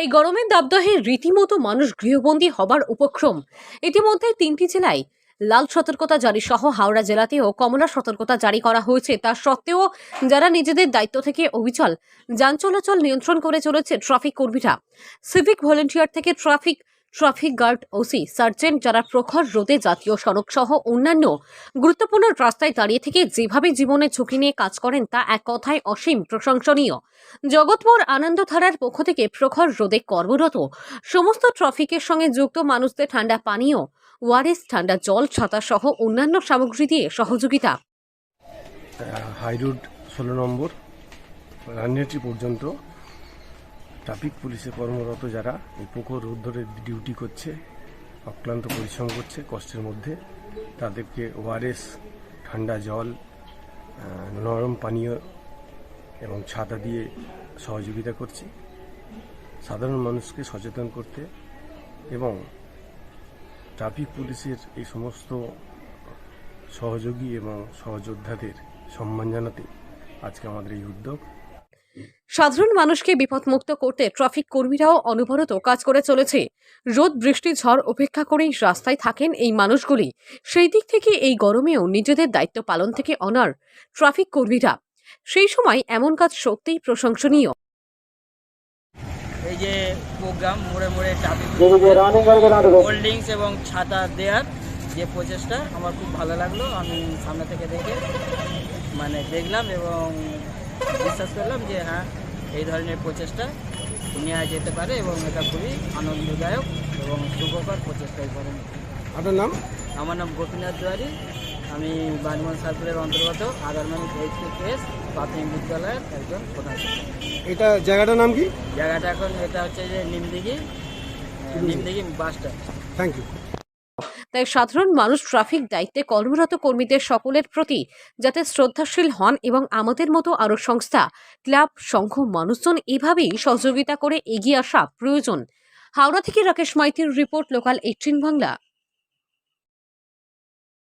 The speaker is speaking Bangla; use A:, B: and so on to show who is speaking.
A: এই গরমের দাবদাহে রীতিমতো মানুষ গৃহবন্দী হবার উপক্রম। ইতিমধ্যে 3টি জেলায় লাল সতর্কতা জারি সহ হাওড়া জেলাতেও কমলা সতর্কতা জারি করা হয়েছে। তা সত্ত্বেও যারা নিজেদের দায়িত্ব থেকে অবিচল যান চলাচল নিয়ন্ত্রণ করে চলেছে ট্রাফিক কর্মীরা, সিভিক ভলেন্টিয়ার থেকে ট্রাফিক গার্ড, ওসি, সার্জেন্ট, যারা প্রখর রোদে জাতীয় সড়ক সহ অন্যান্য গুরুত্বপূর্ণ রাস্তায় দাঁড়িয়ে থেকে যেভাবে জীবনের ঝুঁকি নিয়ে কাজ করেন তা এক কথায় অসীম প্রশংসনীয়। জগৎপুর আনন্দধারার পক্ষ থেকে প্রখর রোদে কর্মরত সমস্ত ট্রাফিকের সঙ্গে যুক্ত মানুষদের ঠান্ডা পানীয়, ওআরএস, ঠান্ডা জল, ছাতা সহ অন্যান্য সামগ্রী দিয়ে সহযোগিতা।
B: হাইরোড 16 নম্বর রান্নাটি পর্যন্ত ট্রাফিক পুলিশে কর্মরত যারা এই প্রখর রোদ ধরে ডিউটি করছে, অক্লান্ত পরিশ্রম করছে কষ্টের মধ্যে, তাদেরকে ওআরএস, ঠান্ডা জল, নরম পানীয় এবং ছাতা দিয়ে সহযোগিতা করছি। সাধারণ মানুষকে সচেতন করতে এবং ট্রাফিক পুলিশের এই সমস্ত সহযোগী এবং সহযোদ্ধাদের সম্মান জানাতে আজকে আমাদের এই উদ্যোগ।
A: সাধারণ মানুষকে বিপদমুক্ত করতে ট্রাফিক কর্মীরাও অনবরত কাজ করে চলেছে। রোদ, বৃষ্টি, ঝড় উপেক্ষা করেই রাস্তায় থাকেন এই মানুষগুলি। সেই দিক থেকে এই গরমেও নিজেদের দায়িত্ব পালন থেকে অনার ট্রাফিক কর্মীরা। সেই সময় এমন কাজ সত্যিই প্রশংসনীয়।
C: এই যে প্রোগ্রাম মোড়ে মোড়ে ট্রাফিক কোল্ড ড্রিঙ্কস এবং ছাতা দেওয়ার যে প্রচেষ্টা আমার খুব ভালো লাগলো। আমি সামনে থেকে দেখলাম এবং বিশ্বাস করলাম যে হ্যাঁ, এই ধরনের প্রচেষ্টা নেওয়া যেতে পারে এবং এটা খুবই আনন্দদায়ক এবং শুভকর প্রচেষ্টাই করেন।
B: আপনার নাম?
C: আমার নাম গোপীনাথ দুয়ারি। আমি বাজমন সার্কুলের অন্তর্গত আগারমানি এইচএস প্রাথমিক বিদ্যালয়ের একজন প্রধান শিক্ষক।
B: এটা জায়গাটার নাম কি?
C: জায়গাটা এখন এটা হচ্ছে যে Nimdighi bus stand.
B: Thank you.
A: তাই সাধারণ মানুষ ট্রাফিক দায়িত্বে কর্মরত কর্মীদের সকলের প্রতি যাতে শ্রদ্ধাশীল হন এবং আমাদের মতো আরও সংস্থা, ক্লাব, সংঘ, মানুষজন এভাবেই সহযোগিতা করে এগিয়ে আসা প্রয়োজন। হাওড়া থেকে রাকেশ মাইতির রিপোর্ট, লোকাল 18 বাংলা।